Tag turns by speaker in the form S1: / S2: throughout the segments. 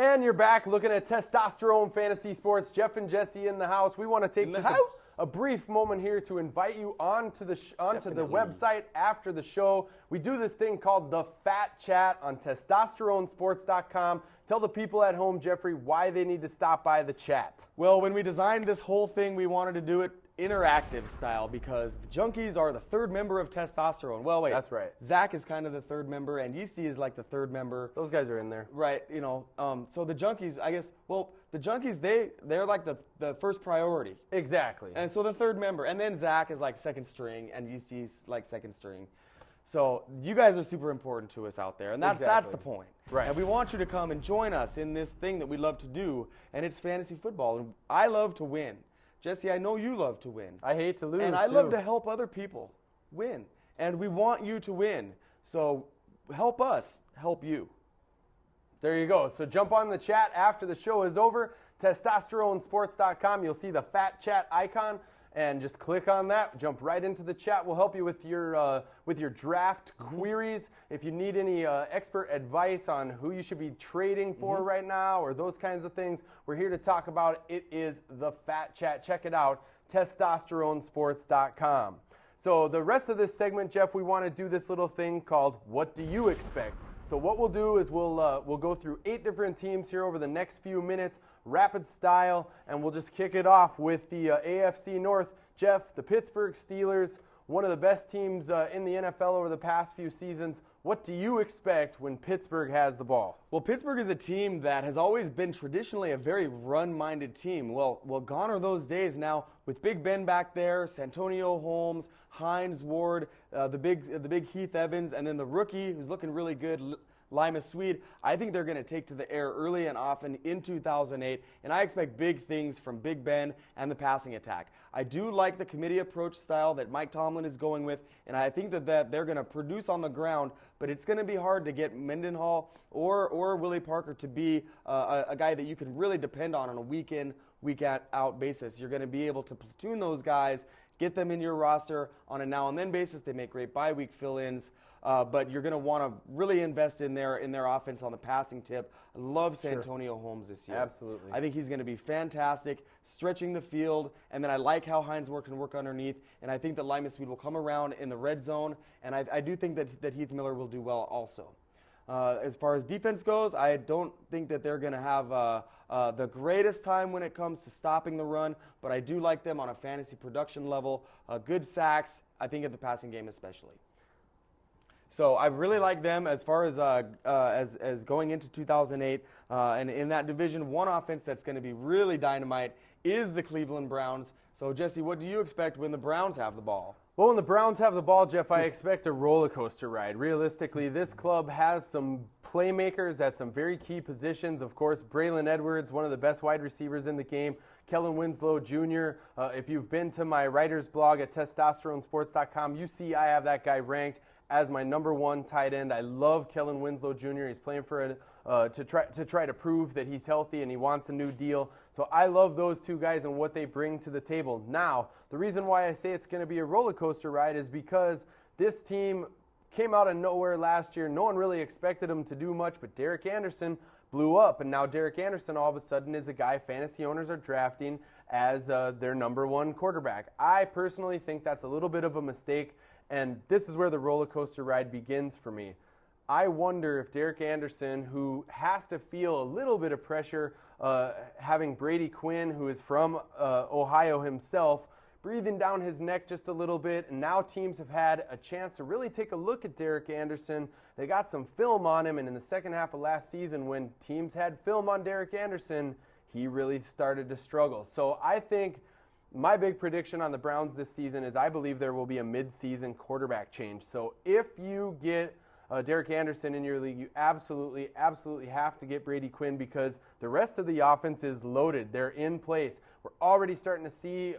S1: And you're back looking at Testosterone Fantasy Sports. Jeff and Jesse in the house. We want to take a brief moment here to invite you onto the website after the show. We do this thing called the Fat Chat on testosteronesports.com. Tell the people at home, Jeffrey, why they need to stop by the chat.
S2: Well, when we designed this whole thing, we wanted to do it interactive style because the junkies are the third member of testosterone. Well, wait.
S1: That's right.
S2: Zach is kind of the third member, and Yeasty is like the third member.
S1: Those guys are in there.
S2: Right, you know. So the junkies, I guess, well, the junkies, they're like the first priority.
S1: Exactly.
S2: And so the third member. And then Zach is like second string, and Yeasty's like second string. So you guys are super important to us out there, and that's the point.
S1: Right.
S2: And we want you to come and join us in this thing that we love to do, and it's fantasy football. And I love to win. Jesse, I know you love to win.
S1: I hate to lose,
S2: and I love to help other people win. And we want you to win. So help us help you.
S1: There you go. So jump on the chat after the show is over. Testosteronesports.com. You'll see the Fat Chat icon, and just click on that. Jump right into the chat. We'll help you with your draft queries. If you need any expert advice on who you should be trading for right now or those kinds of things, we're here to talk about it. It is the Fat Chat. Check it out, testosteronesports.com. So the rest of this segment, Jeff, we want to do this little thing called What Do You Expect? So what we'll do is we'll go through 8 different teams here over the next few minutes, rapid style, and we'll just kick it off with the AFC North. Jeff, the Pittsburgh Steelers, one of the best teams in the NFL over the past few seasons. What do you expect when Pittsburgh has the ball?
S2: Well, Pittsburgh is a team that has always been traditionally a very run-minded team. Well, gone are those days now with Big Ben back there, Santonio Holmes, Hines Ward, the big Heath Evans, and then the rookie who's looking really good, Lima Swede. I think they're going to take to the air early and often in 2008, and I expect big things from Big Ben and the passing attack. I do like the committee approach style that Mike Tomlin is going with, and I think that they're going to produce on the ground, but it's going to be hard to get Mendenhall or Willie Parker to be a guy that you can really depend on a week-in, week-out basis. You're going to be able to platoon those guys, get them in your roster on a now-and-then basis. They make great bye-week fill-ins. But you're going to want to really invest in their offense on the passing tip. I love Santonio Holmes this year.
S1: Absolutely.
S2: I think he's going to be fantastic, stretching the field, and then I like how Hines Ward can work underneath, and I think that Lima Swede will come around in the red zone, and I do think that Heath Miller will do well also. As far as defense goes, I don't think that they're going to have the greatest time when it comes to stopping the run, but I do like them on a fantasy production level. Good sacks, I think, at the passing game especially. So I really like them as far as going into 2008. And in that division, one offense that's going to be really dynamite is the Cleveland Browns. So, Jesse, what do you expect when the Browns have the ball?
S1: Well, when the Browns have the ball, Jeff, I expect a roller coaster ride. Realistically, this club has some playmakers at some very key positions. Of course, Braylon Edwards, one of the best wide receivers in the game. Kellen Winslow Jr. If you've been to my writer's blog at testosteronesports.com, you see I have that guy ranked as my #1 tight end. I love Kellen Winslow Jr. He's playing for to try to prove that he's healthy and he wants a new deal. So I love those two guys and what they bring to the table. Now, the reason why I say it's going to be a roller coaster ride is because this team came out of nowhere last year. No one really expected them to do much, but Derek Anderson blew up, and now Derek Anderson all of a sudden is a guy fantasy owners are drafting as their #1 quarterback. I personally think that's a little bit of a mistake. And this is where the roller coaster ride begins for me. I wonder if Derek Anderson, who has to feel a little bit of pressure, having Brady Quinn, who is from Ohio himself, breathing down his neck just a little bit, and now teams have had a chance to really take a look at Derek Anderson. They got some film on him, and in the second half of last season, when teams had film on Derek Anderson, he really started to struggle. So I think my big prediction on the Browns this season is I believe there will be a mid-season quarterback change. So if you get Derek Anderson in your league, you absolutely have to get Brady Quinn because the rest of the offense is loaded. They're in place. We're already starting to see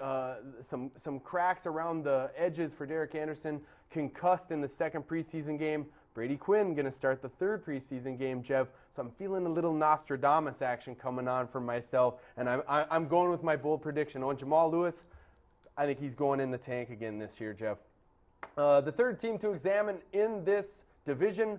S1: some cracks around the edges for Derek Anderson, concussed in the second preseason game. Brady Quinn going to start the third preseason game, Jeff. So I'm feeling a little Nostradamus action coming on for myself, and I'm going with my bold prediction. On Jamal Lewis, I think he's going in the tank again this year, Jeff. The third team to examine in this division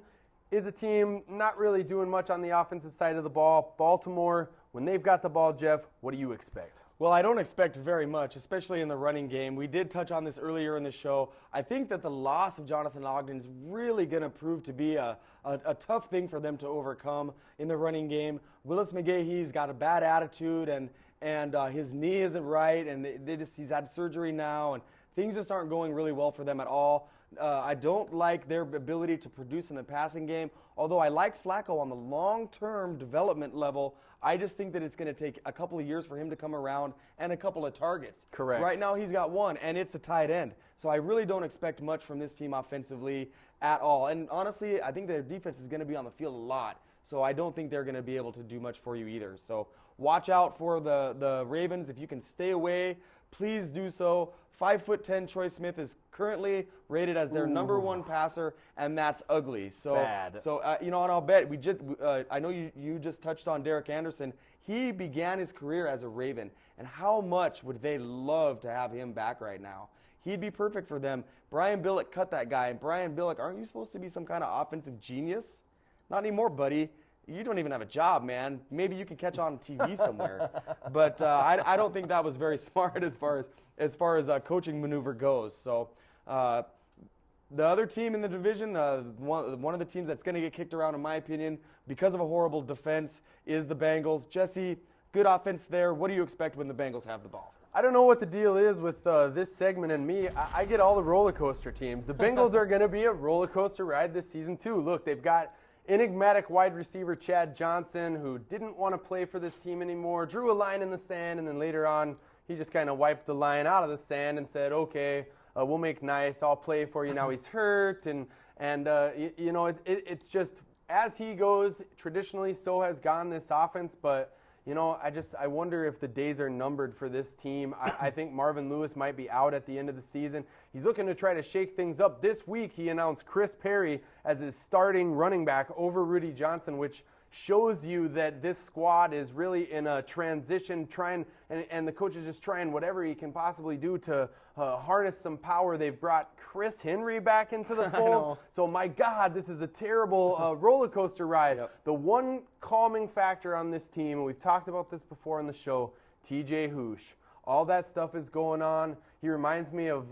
S1: is a team not really doing much on the offensive side of the ball. Baltimore, when they've got the ball, Jeff, what do you expect?
S2: Well, I don't expect very much, especially in the running game. We did touch on this earlier in the show. I think that the loss of Jonathan Ogden is really going to prove to be a tough thing for them to overcome in the running game. Willis McGahee's got a bad attitude, and his knee isn't right, and he's had surgery now, and things just aren't going really well for them at all. I don't like their ability to produce in the passing game, although I like Flacco on the long-term development level. I just think that it's going to take a couple of years for him to come around and a couple of targets.
S1: Correct.
S2: Right now he's got one, and it's a tight end. So I really don't expect much from this team offensively at all. And honestly, I think their defense is going to be on the field a lot. So I don't think they're going to be able to do much for you either. So watch out for the Ravens. If you can stay away, please do so. 5'10" Troy Smith is currently rated as their number one passer, and that's ugly. So,
S1: Bad.
S2: So and I'll bet I know you just touched on Derek Anderson. He began his career as a Raven, and how much would they love to have him back right now? He'd be perfect for them. Brian Billick cut that guy, and Brian Billick, aren't you supposed to be some kind of offensive genius? Not anymore, buddy. You don't even have a job, man. Maybe you can catch on TV somewhere. But I don't think that was very smart as far as coaching maneuver goes. So the other team in the division, one of the teams that's going to get kicked around, in my opinion, because of a horrible defense, is the Bengals. Jesse, good offense there. What do you expect when the Bengals have the ball?
S1: I don't know what the deal is with this segment and me. I get all the roller coaster teams. The Bengals are going to be a roller coaster ride this season too. Look, they've got enigmatic wide receiver Chad Johnson, who didn't want to play for this team anymore, drew a line in the sand, and then later on he just kind of wiped the line out of the sand and said, okay, we'll make nice, I'll play for you. Now he's hurt, and it's just, as he goes, traditionally so has gone this offense, but I wonder if the days are numbered for this team. I think Marvin Lewis might be out at the end of the season. He's looking to try to shake things up. This week he announced Chris Perry as his starting running back over Rudy Johnson, which shows you that this squad is really in a transition, and the coach is just trying whatever he can possibly do to harness some power. They've brought Chris Henry back into the fold. So my God, this is a terrible roller coaster ride. Yep. The one calming factor on this team, and we've talked about this before on the show, TJ Hoosh. All that stuff is going on. He reminds me of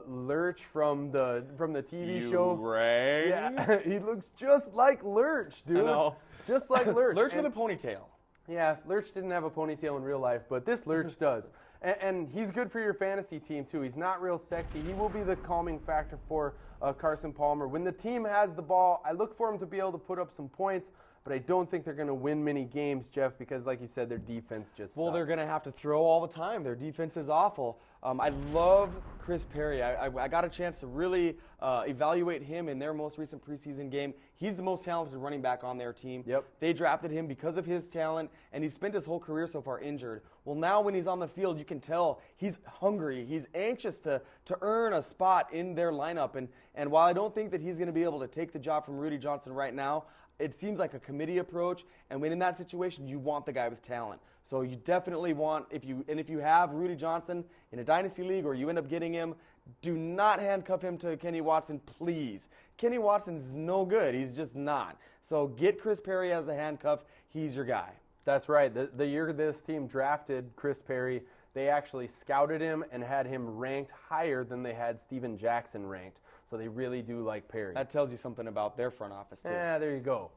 S1: Lurch from the TV show.
S2: Right?
S1: Yeah, he looks just like Lurch, dude.
S2: I know.
S1: Just like Lurch.
S2: Lurch with a ponytail.
S1: Yeah, Lurch didn't have a ponytail in real life, but this Lurch does. And he's good for your fantasy team, too. He's not real sexy. He will be the calming factor for Carson Palmer. When the team has the ball, I look for him to be able to put up some points, but I don't think they're going to win many games, Jeff, because like you said, their defense just sucks.
S2: They're going to have to throw all the time. Their defense is awful. I love Chris Perry. I got a chance to really evaluate him in their most recent preseason game. He's the most talented running back on their team.
S1: Yep.
S2: They drafted him because of his talent, and he spent his whole career so far injured. Well, now when he's on the field, you can tell he's hungry. He's anxious to earn a spot in their lineup. And while I don't think that he's going to be able to take the job from Rudy Johnson right now, it seems like a committee approach, and when in that situation, you want the guy with talent. So you definitely want, if you have Rudy Johnson in a dynasty league or you end up getting him, do not handcuff him to Kenny Watson, please. Kenny Watson's no good. He's just not. So get Chris Perry as the handcuff. He's your guy.
S1: That's right. The year this team drafted Chris Perry, they actually scouted him and had him ranked higher than they had Steven Jackson ranked. So they really do like Perry.
S2: That tells you something about their front office, too.
S1: Yeah, there you go.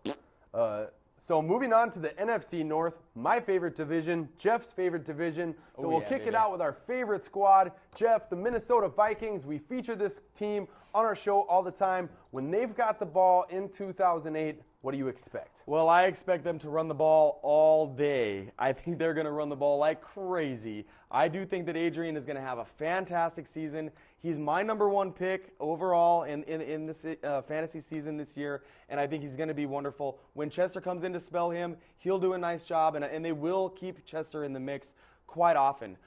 S1: So moving on to the NFC North, my favorite division, Jeff's favorite division. So we'll kick it out with our favorite squad. Jeff, the Minnesota Vikings. We feature this team on our show all the time. When they've got the ball in 2008, what do you expect?
S2: Well, I expect them to run the ball all day. I think they're going to run the ball like crazy. I do think that Adrian is going to have a fantastic season. He's my number one pick overall in this fantasy season this year, and I think he's going to be wonderful. When Chester comes in to spell him, he'll do a nice job, and they will keep Chester in the mix quite often.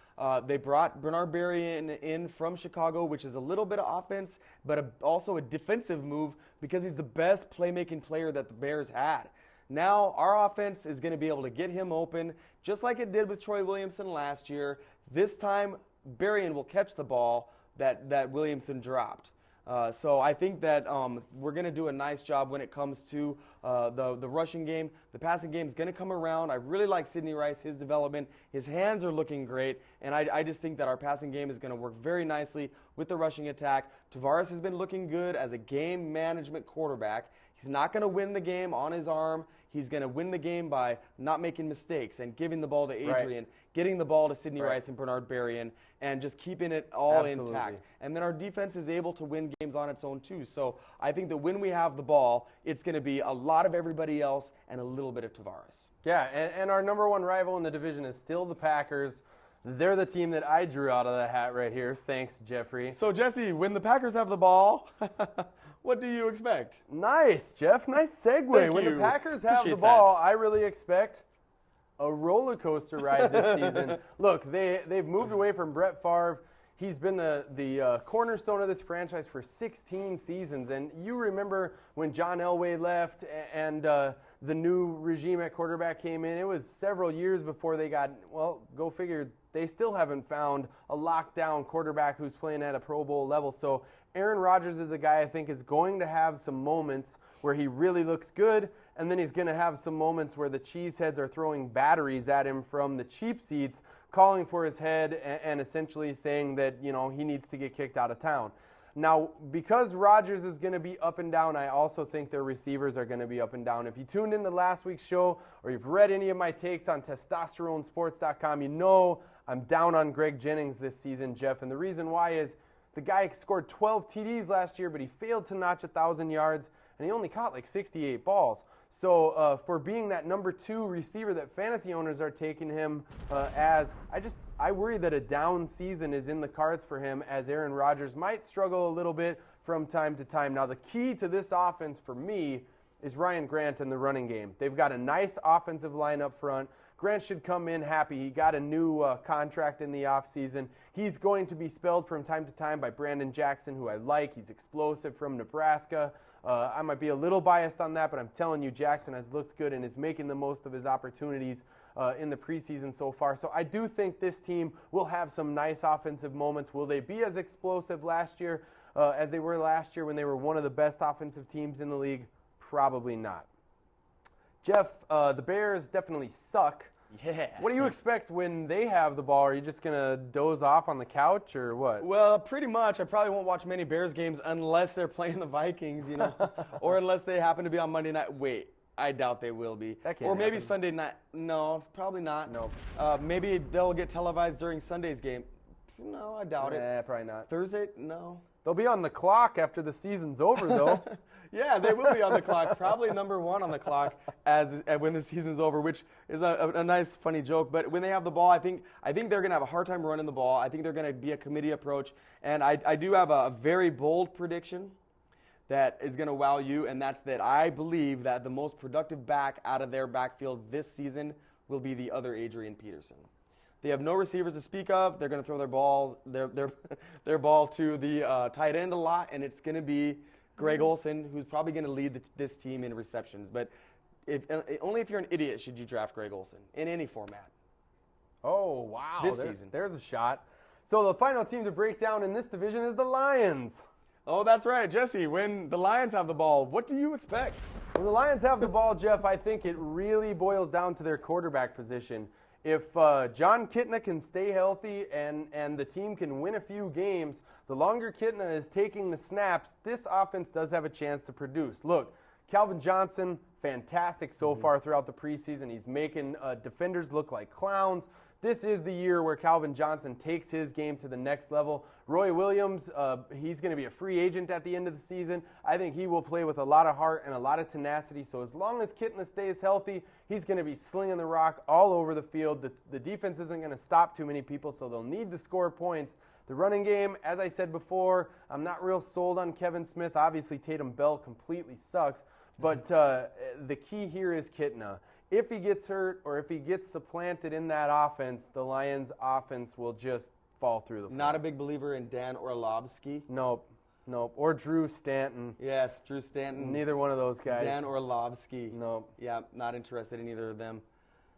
S2: They brought Bernard Berry in from Chicago, which is a little bit of offense, but also a defensive move because he's the best playmaking player that the Bears had. Now our offense is going to be able to get him open, just like it did with Troy Williamson last year. This time, Berrien will catch the ball that Williamson dropped. So I think that we're going to do a nice job when it comes to the rushing game. The passing game is going to come around. I really like Sidney Rice, his development. His hands are looking great, and I just think that our passing game is going to work very nicely with the rushing attack. Tavares has been looking good as a game management quarterback. He's not going to win the game on his arm. He's going to win the game by not making mistakes and giving the ball to Adrian, getting the ball to Sidney Rice and Bernard Berrien, and just keeping it all intact. And then our defense is able to win games on its own too. So I think that when we have the ball, it's going to be a lot of everybody else and a little bit of Tavares.
S1: Yeah, and our number one rival in the division is still the Packers. They're the team that I drew out of the hat right here. Thanks, Jeffrey.
S2: So, Jesse, when the Packers have the ball, what do you expect?
S1: Nice, Jeff. Nice segue. When the Packers have the ball, I really expect a roller coaster ride this season. Look, they've moved away from Brett Favre. He's been the cornerstone of this franchise for 16 seasons. And you remember when John Elway left and the new regime at quarterback came in. It was several years before they got, well, go figure, they still haven't found a lockdown quarterback who's playing at a Pro Bowl level. So Aaron Rodgers is a guy I think is going to have some moments where he really looks good, and then he's going to have some moments where the cheeseheads are throwing batteries at him from the cheap seats, calling for his head and essentially saying that, you know, he needs to get kicked out of town. Now, because Rodgers is going to be up and down, I also think their receivers are going to be up and down. If you tuned into last week's show or you've read any of my takes on testosteronesports.com, you know I'm down on Greg Jennings this season, Jeff. And the reason why is the guy scored 12 TDs last year, but he failed to notch 1,000 yards, and he only caught like 68 balls. So for being that number 2 receiver that fantasy owners are taking him as, I worry that a down season is in the cards for him, as Aaron Rodgers might struggle a little bit from time to time. Now, the key to this offense for me is Ryan Grant in the running game. They've got a nice offensive line up front. Grant should come in happy. He got a new contract in the offseason. He's going to be spelled from time to time by Brandon Jackson, who I like. He's explosive from Nebraska. I might be a little biased on that, but I'm telling you, Jackson has looked good and is making the most of his opportunities in the preseason so far. So I do think this team will have some nice offensive moments. Will they be as explosive last year as they were last year when they were one of the best offensive teams in the league? Probably not. Jeff, the Bears definitely suck.
S2: Yeah.
S1: What do you expect when they have the ball? Are you just going to doze off on the couch or what?
S2: Well, pretty much. I probably won't watch many Bears games unless they're playing the Vikings, you know, or unless they happen to be on Monday night. Wait, I doubt they will be.
S1: That can't
S2: or maybe
S1: happen.
S2: Sunday night. No, probably not.
S1: No.
S2: Maybe they'll get televised during Sunday's game. No, I doubt it.
S1: Probably not.
S2: Thursday? No.
S1: They'll be on the clock after the season's over, though.
S2: Yeah, they will be on the clock. Probably number 1 on the clock when the season's over, which is a nice, funny joke. But when they have the ball, I think they're going to have a hard time running the ball. I think they're going to be a committee approach. And I do have a very bold prediction that is going to wow you, and that's that I believe that the most productive back out of their backfield this season will be the other Adrian Peterson. They have no receivers to speak of. They're going to throw their ball to the tight end a lot, and it's going to be Greg Olsen, who's probably going to lead this team in receptions. But only if you're an idiot should you draft Greg Olsen in any format.
S1: Oh, wow.
S2: This season.
S1: There's a shot. So the final team to break down in this division is the Lions.
S2: Oh, that's right. Jesse, when the Lions have the ball, what do you expect?
S1: When the Lions have the ball, Jeff, I think it really boils down to their quarterback position. If John Kitna can stay healthy and the team can win a few games, the longer Kitna is taking the snaps, this offense does have a chance to produce. Look, Calvin Johnson, fantastic so far throughout the preseason. He's making defenders look like clowns. This is the year where Calvin Johnson takes his game to the next level. Roy Williams, he's going to be a free agent at the end of the season. I think he will play with a lot of heart and a lot of tenacity. So as long as Kitna stays healthy, he's going to be slinging the rock all over the field. The defense isn't going to stop too many people, so they'll need to score points. The running game, as I said before, I'm not real sold on Kevin Smith. Obviously, Tatum Bell completely sucks. But the key here is Kitna. If he gets hurt or if he gets supplanted in that offense, the Lions' offense will just fall through the floor.
S2: Not a big believer in Dan Orlovsky?
S1: Nope. Or Drew Stanton.
S2: Yes, Drew Stanton.
S1: Neither one of those guys.
S2: Dan Orlovsky.
S1: Nope.
S2: Yeah, not interested in either of them.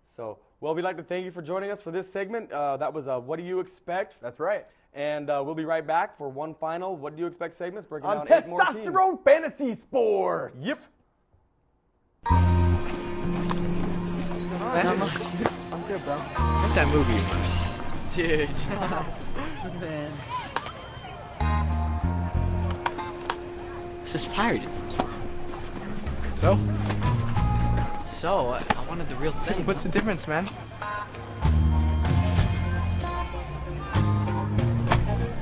S2: So, well, we'd like to thank you for joining us for this segment. That was What Do You Expect?
S1: That's right.
S2: And we'll be right back for one final What Do You Expect segments, breaking
S1: On
S2: down 8 more teams.
S1: Testosterone Fantasy Sport.
S2: Yep.
S3: Not much.
S2: I'm good, bro.
S3: What's that movie, man? Dude. Man. This is pirated.
S4: So?
S3: So, I wanted the real thing.
S4: What's the difference, man?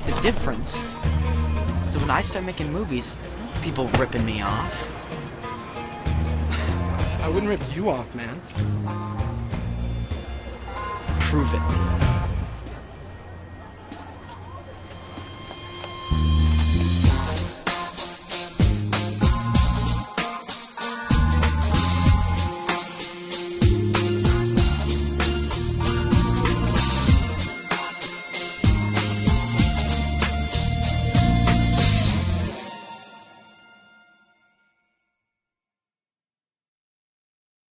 S3: The difference is that when I start making movies, people ripping me off.
S4: I wouldn't rip you off, man.
S3: Prove it.